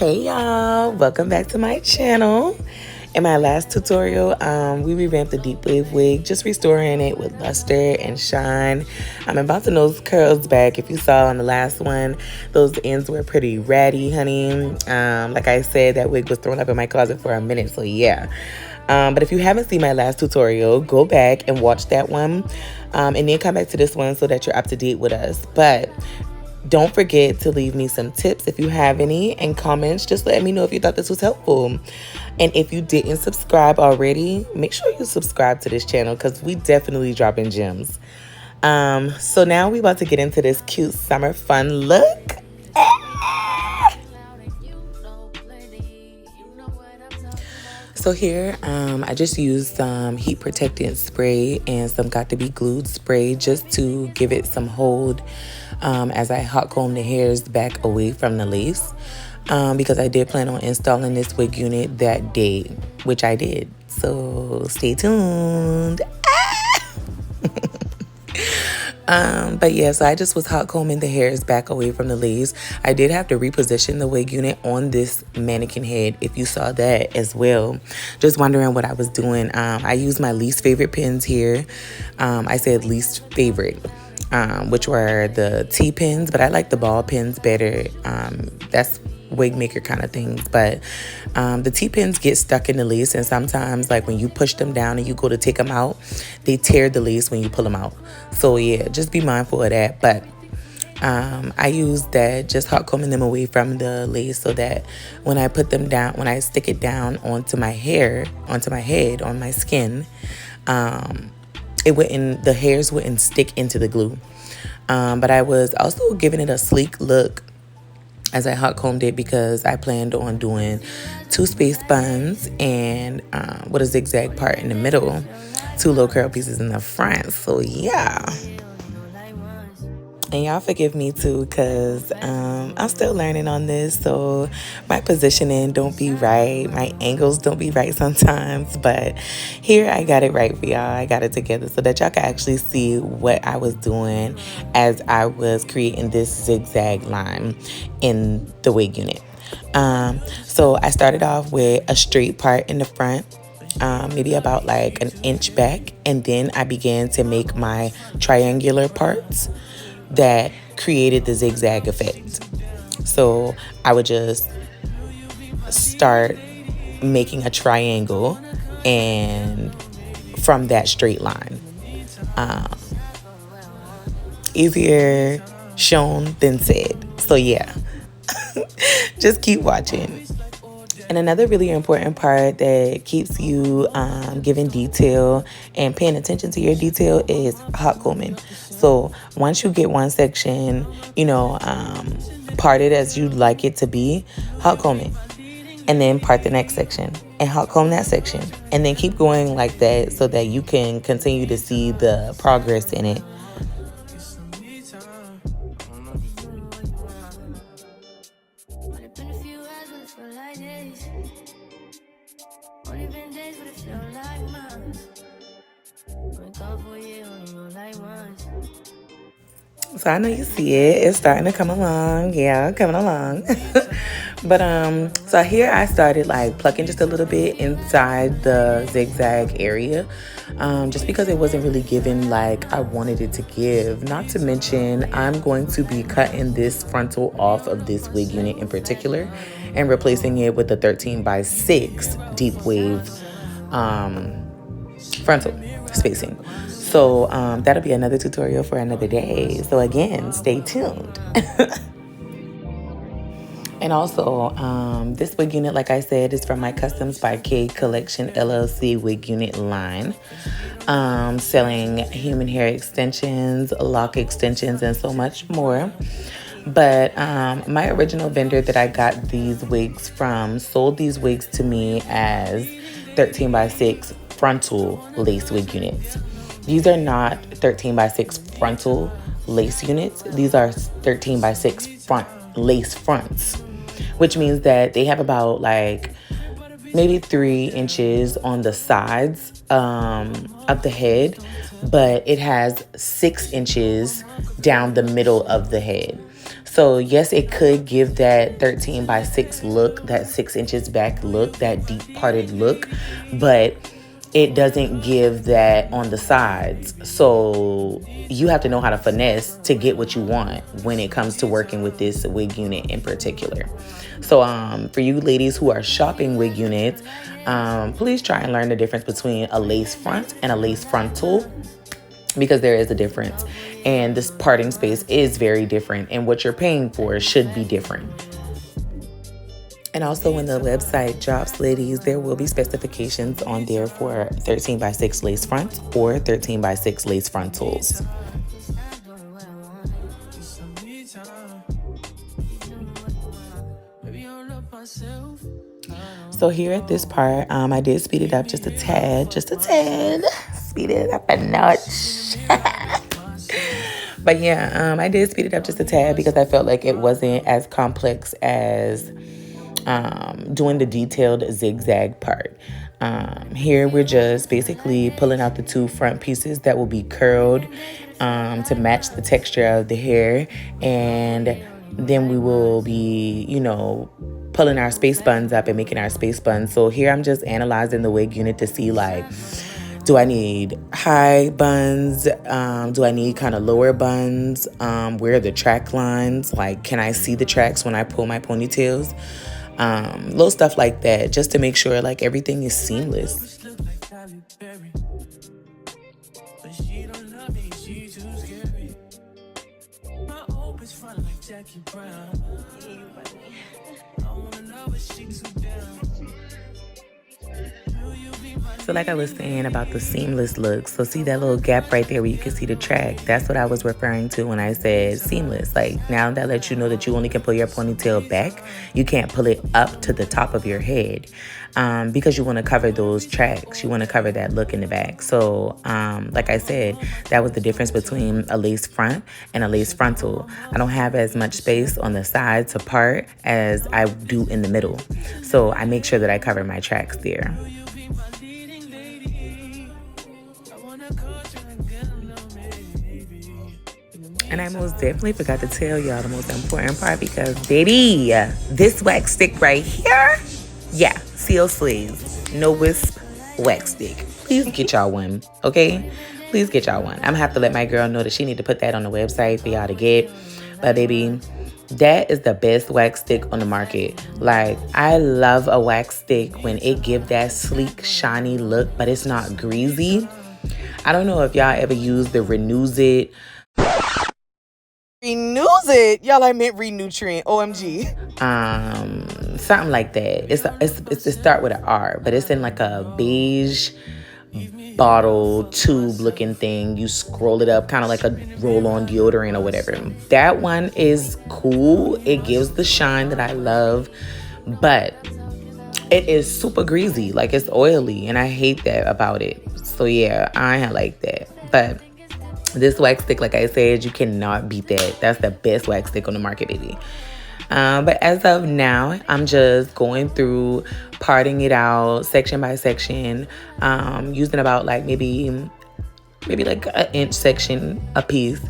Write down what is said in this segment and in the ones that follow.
Hey y'all, welcome back to my channel. In my last tutorial, we revamped the deep wave wig, just restoring it with luster and shine. I'm bouncing those curls back. If you saw on the last one, those ends were pretty ratty, honey. Like I said, that wig was thrown up in my closet for a minute, so yeah. But if you haven't seen my last tutorial, go back and watch that one, and then come back to this one so that you're up to date with us. But don't forget to leave me some tips if you have any, and comments. Just let me know if you thought this was helpful. And if you didn't subscribe already, make sure you subscribe to this channel because we definitely dropping gems. So now we about to get into this cute summer fun look. So here, I just used some heat protectant spray and some got to be glued spray just to give it some hold as I hot comb the hairs back away from the lace, because I did plan on installing this wig unit that day, which I did. So stay tuned. But yeah, so I just was hot combing the hairs back away from the lace. I did have to reposition the wig unit on this mannequin head, if you saw that as well. Just wondering what I was doing. I used my least favorite pins here. I said least favorite, which were the T-pins, but I like the ball pins better. That's wig maker kind of things, but the T-pins get stuck in the lace, and sometimes like when you push them down and you go to take them out, they tear the lace when you pull them out. So yeah, just be mindful of that. But I use that, just hot combing them away from the lace so that when I put them down, when I stick it down onto my hair, onto my head, on my skin, the hairs wouldn't stick into the glue. But I was also giving it a sleek look as I hot combed it, because I planned on doing 2 space buns and with a zigzag part in the middle, 2 low curl pieces in the front. So yeah. And y'all forgive me too, because I'm still learning on this, so my positioning don't be right, my angles don't be right sometimes, but here I got it right for y'all. I got it together so that y'all can actually see what I was doing as I was creating this zigzag line in the wig unit. So I started off with a straight part in the front, maybe about like an inch back, and then I began to make my triangular parts that created the zigzag effect. So I would just start making a triangle and from that straight line. Easier shown than said. So yeah, just keep watching. And another really important part that keeks you giving detail and paying attention to your detail is hot combing. So once you get one section, parted as you'd like it to be, hot comb it. And then part the next section and hot comb that section. And then keep going like that so that you can continue to see the progress in it. So I know you see it. It's starting to come along. Yeah, coming along. But so here I started like plucking just a little bit inside the zigzag area, just because it wasn't really giving like I wanted it to give. Not to mention, I'm going to be cutting this frontal off of this wig unit in particular and replacing it with a 13x6 deep wave frontal spacing. So that'll be another tutorial for another day. So again, stay tuned. And also, this wig unit, like I said, is from my Customs by K Collection LLC wig unit line. Selling human hair extensions, lock extensions, and so much more. But my original vendor that I got these wigs from sold these wigs to me as 13x6 frontal lace wig units. These are not 13x6 frontal lace units. These are 13x6 front lace fronts, which means that they have about like maybe 3 inches on the sides of the head, but it has 6 inches down the middle of the head. So yes, it could give that 13 by 6 look, that 6 inches back look, that deep parted look, but it doesn't give that on the sides. So you have to know how to finesse to get what you want when it comes to working with this wig unit in particular. So for you ladies who are shopping wig units, please try and learn the difference between a lace front and a lace frontal, because there is a difference, and this parting space is very different, and what you're paying for should be different. And also when the website drops, ladies, there will be specifications on there for 13 by 6 lace fronts or 13 by 6 lace frontals. So here at this part, I did speed it up just a tad, speed it up a notch. But yeah, I did speed it up just a tad because I felt like it wasn't as complex as doing the detailed zigzag part. Here we're just basically pulling out the 2 front pieces that will be curled to match the texture of the hair, and then we will be, pulling our space buns up and making our space buns. So here I'm just analyzing the wig unit to see, like, do I need high buns? Do I need kind of lower buns? Where are the track lines? Like, can I see the tracks when I pull my ponytails? Little stuff like that, just to make sure like everything is seamless. So like I was saying about the seamless look, so see that little gap right there where you can see the track? That's what I was referring to when I said seamless. Like, now that lets you know that you only can pull your ponytail back. You can't pull it up to the top of your head because you want to cover those tracks. You want to cover that look in the back. So like I said, that was the difference between a lace front and a lace frontal. I don't have as much space on the sides to part as I do in the middle. So I make sure that I cover my tracks there. And I most definitely forgot to tell y'all the most important part, because baby, this wax stick right here, yeah, XioSlays, no wisp wax stick. Please get y'all one, okay? Please get y'all one. I'm gonna have to let my girl know that she need to put that on the website for y'all to get. But baby, that is the best wax stick on the market. Like, I love a wax stick when it gives that sleek, shiny look, but it's not greasy. I don't know if y'all ever use the Renews It. Renews It? Y'all, I meant Renutrient. OMG. Something like that. It's to start with an R, but it's in like a beige bottle tube looking thing. You scroll it up, kind of like a roll-on deodorant or whatever. That one is cool. It gives the shine that I love, but it is super greasy. Like, it's oily, and I hate that about it. So yeah, I ain't like that. But this wax stick, like I said, you cannot beat that. That's the best wax stick on the market, baby. But as of now, I'm just going through, parting it out section by section, using about like maybe like an inch section a piece,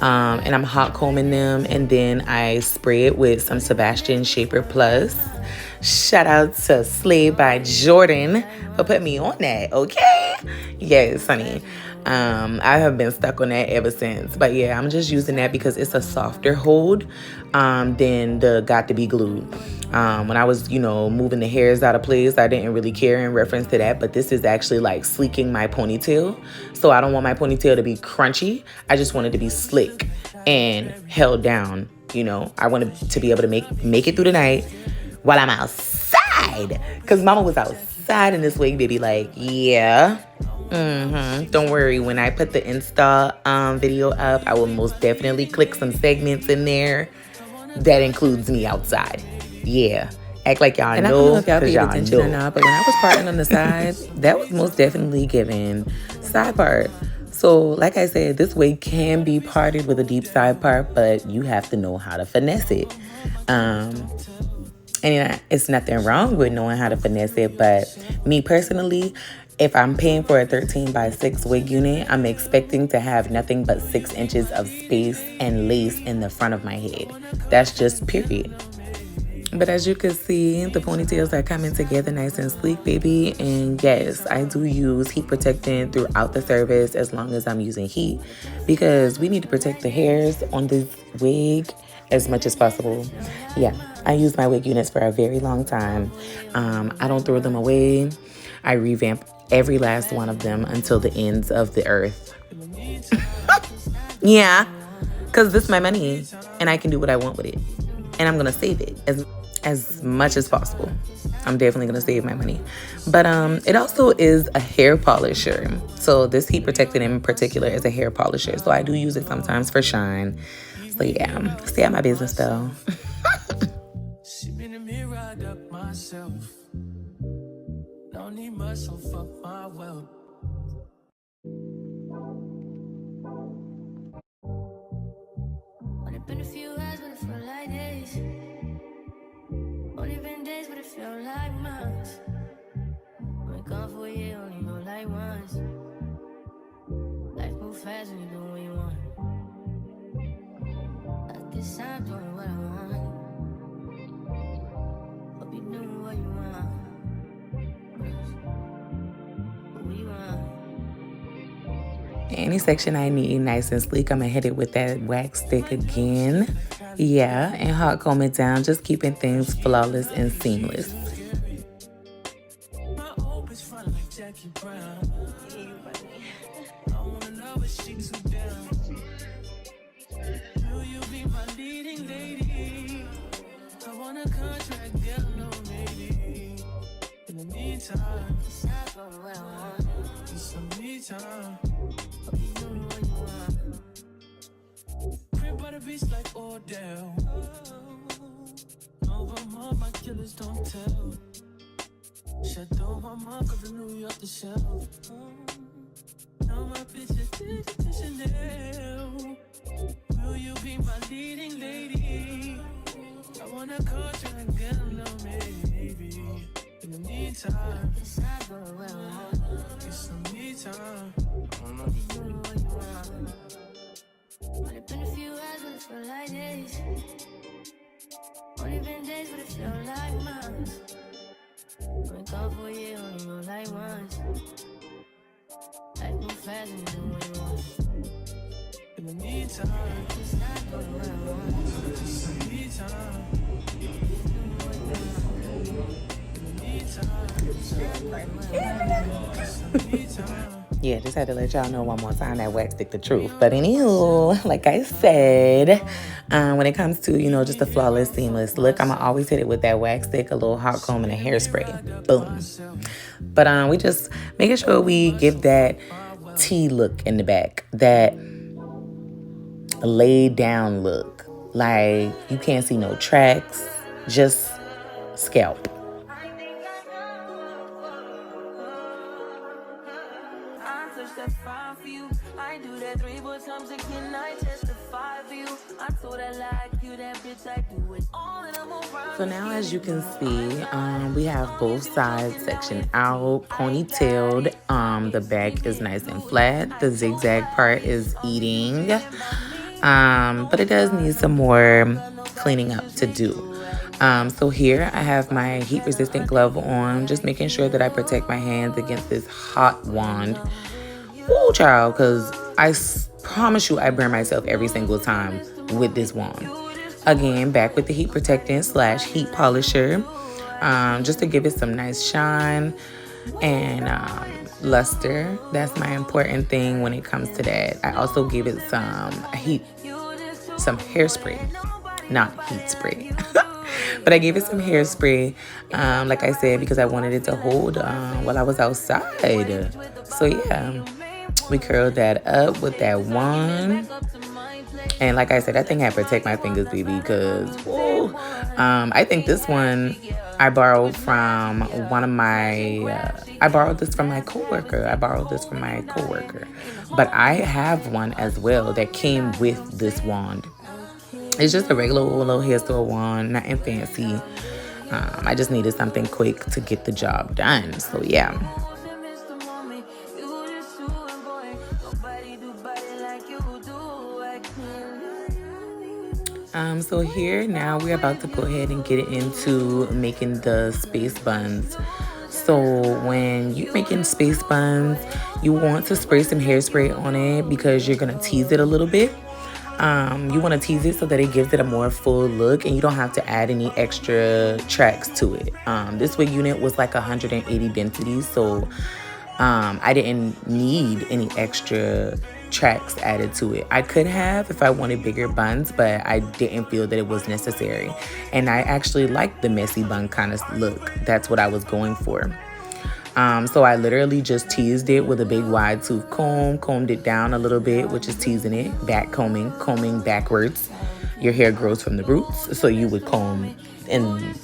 and I'm hot combing them, and then I spray it with some Sebastian Shaper Plus. Shout out to Slay by Jordan for putting me on that, okay? Yes, honey. I have been stuck on that ever since. But yeah, I'm just using that because it's a softer hold than the Got to Be Glued. When I was, moving the hairs out of place, I didn't really care in reference to that. But this is actually like sleeking my ponytail. So I don't want my ponytail to be crunchy. I just want it to be slick and held down. I want it to be able to make it through the night while I'm outside. Because mama was outside in this wig, baby. Like, yeah. Don't worry, when I put the Insta video up, I will most definitely click some segments in there that includes me outside. Yeah, act like y'all know. And I don't know if y'all paid attention or not, but when I was parting on the side, that was most definitely giving side part. So like I said, this wig can be parted with a deep side part, but you have to know how to finesse it. And it's nothing wrong with knowing how to finesse it, but me personally, if I'm paying for a 13 by 6 wig unit, I'm expecting to have nothing but 6 inches of space and lace in the front of my head. That's just period. But as you can see, the ponytails are coming together nice and sleek, baby. And yes, I do use heat protectant throughout the service as long as I'm using heat, because we need to protect the hairs on this wig as much as possible. Yeah, I use my wig units for a very long time. I don't throw them away. I revamp every last one of them until the ends of the earth. Yeah, because this is my money and I can do what I want with it. And I'm going to save it as much as possible. I'm definitely going to save my money. But it also is a hair polisher. So this heat protectant in particular is a hair polisher. So I do use it sometimes for shine. So yeah, stay out my business though. Don't need much, so fuck my wealth. Only been a few hours, but it felt like days. Only been days, but it felt like months. Been gone for a year, only know like once. Life move fast when you do what you want. At this time, doing what I want. Hope you doing what you want. Any section I need nice and sleek, I'm gonna hit it with that wax stick again. Yeah, and hot comb it down, just keeping things flawless and seamless. Like Odell. Over my killers don't tell. Shut down my mom, cause I knew you off the shelf. Now my bitch is Chanel. Will you be my leading lady? I wanna call you and get a little maybe. In the meantime, it's not going well. Get some me time. I don't know. Only been a few hours, but it felt like days. Only been days, but it felt like months. Been gone for a year, only know like once. Life move fast and you do what you want. In the meantime, it's not going well. Just in the meantime, yeah, just had to let y'all know one more time that wax stick the truth. But anywho, like I said, when it comes to, just a flawless, seamless look, I'm going to always hit it with that wax stick, a little hot comb, and a hairspray. Boom. But we just making sure we give that T look in the back, that laid down look. Like you can't see no tracks, just scalp. So now, as you can see, we have both sides sectioned out, ponytailed. The back is nice and flat. The zigzag part is eating, but it does need some more cleaning up to do. So here I have my heat resistant glove on, just making sure that I protect my hands against this hot wand. Ooh, child, because I promise you I burn myself every single time with this wand. Again, back with the heat protectant / heat polisher, just to give it some nice shine and luster. That's my important thing when it comes to that. I also give it some hairspray, not heat spray. But I gave it some hairspray, like I said, because I wanted it to hold while I was outside. So yeah, we curled that up with that wand. And like I said, I think I protect my fingers, baby, because I think this one I borrowed from I borrowed this from my coworker. But I have one as well that came with this wand. It's just a regular little hair store wand, nothing fancy. I just needed something quick to get the job done. So yeah. So here now we're about to go ahead and get into making the space buns. So when you're making space buns, you want to spray some hairspray on it because you're gonna tease it a little bit. You want to tease it so that it gives it a more full look, and you don't have to add any extra tracks to it. This wig unit was like 180 density, so I didn't need any extra tracks added to it. I could have if I wanted bigger buns, but I didn't feel that it was necessary. And I actually liked the messy bun kind of look. That's what I was going for. So I literally just teased it with a big wide tooth comb, combed it down a little bit, which is teasing it, back combing backwards. Your hair grows from the roots, so you would comb in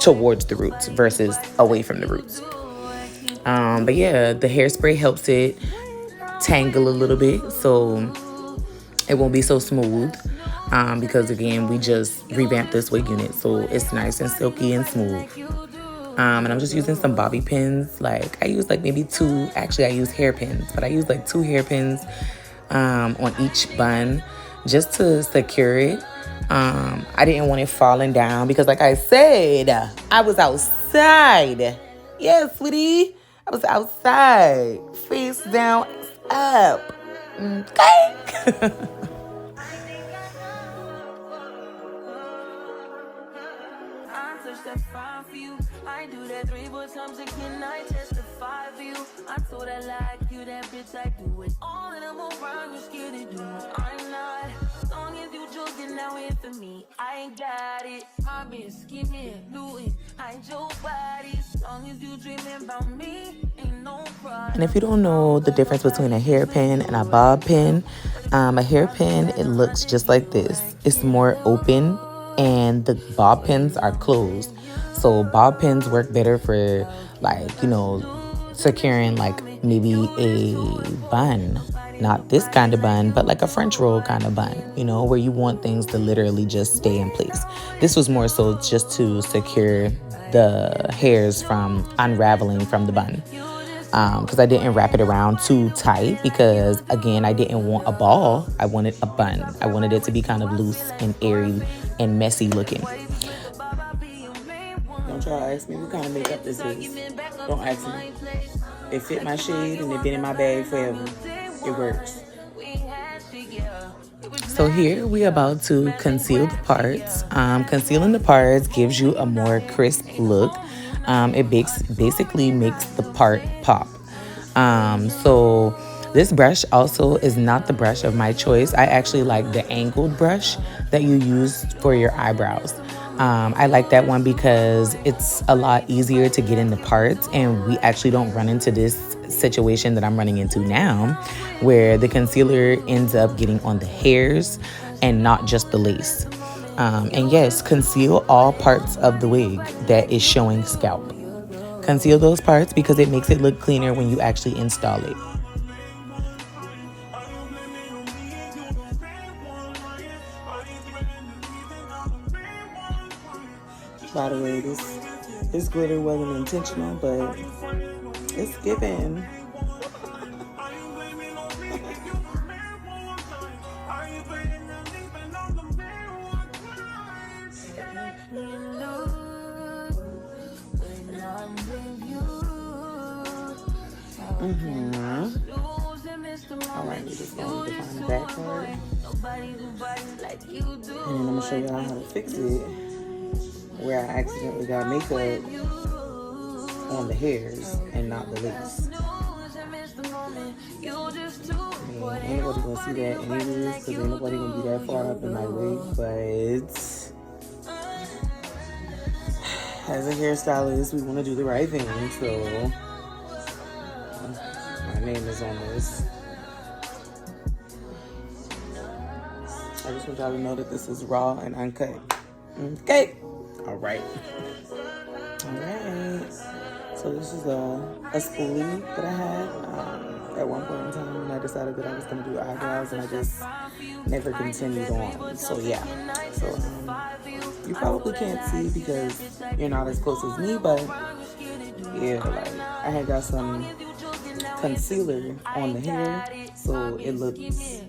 towards the roots versus away from the roots. But yeah, the hairspray helps it tangle a little bit, so it won't be so smooth. Because again, we just revamped this wig unit, so it's nice and silky and smooth. And I'm just using some bobby pins. Like I use like maybe two. Actually, I use hairpins, but I use like 2 hairpins on each bun just to secure it. I didn't want it falling down because, like I said, I was outside. Yeah, sweetie. I was outside, face down, up. Okay. I do that 3 more times again, I testify for you. I told I like you, that bitch, I do it all, and I'm around, you scared to do it. I'm not, as long as you joking now here for me, I ain't got it. Mobbing, scheming, looting, hide your body, as long as you dreaming about me, ain't no problem. And if you don't know the difference between a hairpin and a bob pin, a hairpin, it looks just like this. It's more open, and the bob pins are closed. So bob pins work better for, like, you know, securing like maybe a bun. Not this kind of bun, but like a French roll kind of bun, you know, where you want things to literally just stay in place. This was more so just to secure the hairs from unraveling from the bun. Because I didn't wrap it around too tight because, again, I didn't want a ball. I wanted a bun. I wanted it to be kind of loose and airy and messy looking. Don't try to ask me what kind of makeup this is. Don't ask me. It fit my shade and it been in my bag forever. It works. So here we about to conceal the parts. Concealing the parts gives you a more crisp look. It basically makes the part pop. So this brush also is not the brush of my choice. I actually like the angled brush that you use for your eyebrows. I like that one because it's a lot easier to get in the parts, and we actually don't run into this situation that I'm running into now, where the concealer ends up getting on the hairs and not just the lace. And yes, conceal all parts of the wig that is showing scalp. Conceal those parts because it makes it look cleaner when you actually install it. By the way, this glitter wasn't intentional, but it's giving. Alright, we're just going to define the back part. And then I'm going to show y'all how to fix it where I accidentally got makeup on the hairs and not the lace. Man, ain't nobody gonna see that anyways, because ain't nobody gonna be that far up in my wig, but as a hairstylist, we want to do the right thing, so my name is on this. I just want y'all to know that this is raw and uncut. Okay. Alright. So this is a spoolie that I had at one point in time when I decided that I was going to do eyebrows, and I just never continued on. So yeah. So You probably can't see because you're not as close as me, but yeah, like I had got some concealer on the hair, so it looks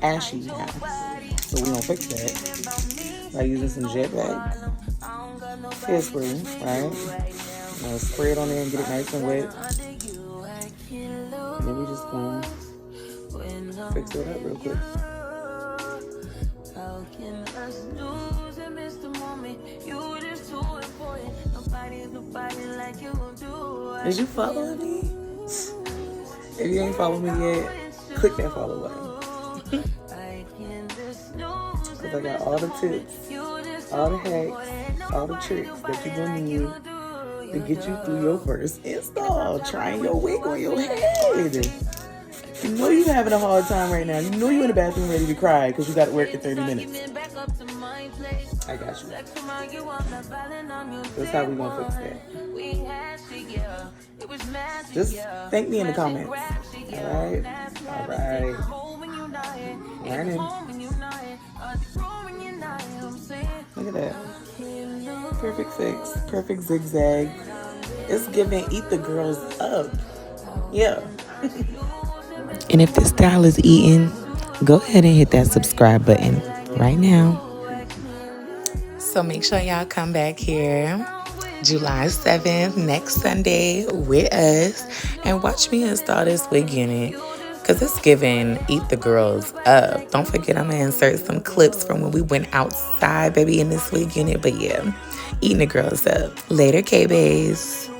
ashy now. So we gonna fix that by using some jetpack hairspray, right? Spray it on there and get it nice and wet. And then we just gonna fix it up real quick. Did you follow me? If you ain't followed me yet, click that follow button. Because I got all the tips, all the hacks, all the tricks that you're gonna need to get you through your first install. Trying your wig on your head. You know you're having a hard time right now. You know you're in the bathroom ready to cry because you got to work in 30 minutes. I got you. That's how we gonna fix that. Just thank me in the comments. Alright? Alright. Learning. Look at that. Perfect fix. Perfect zigzag. It's giving eat the girls up. Yeah. And if this style is eating, go ahead and hit that subscribe button right now. So make sure y'all come back here July 7th, next Sunday, with us and watch me install this wig unit because it's giving eat the girls up. Don't forget, I'm going to insert some clips from when we went outside, baby, in this wig unit. But yeah, eating the girls up. Later, K-Bays.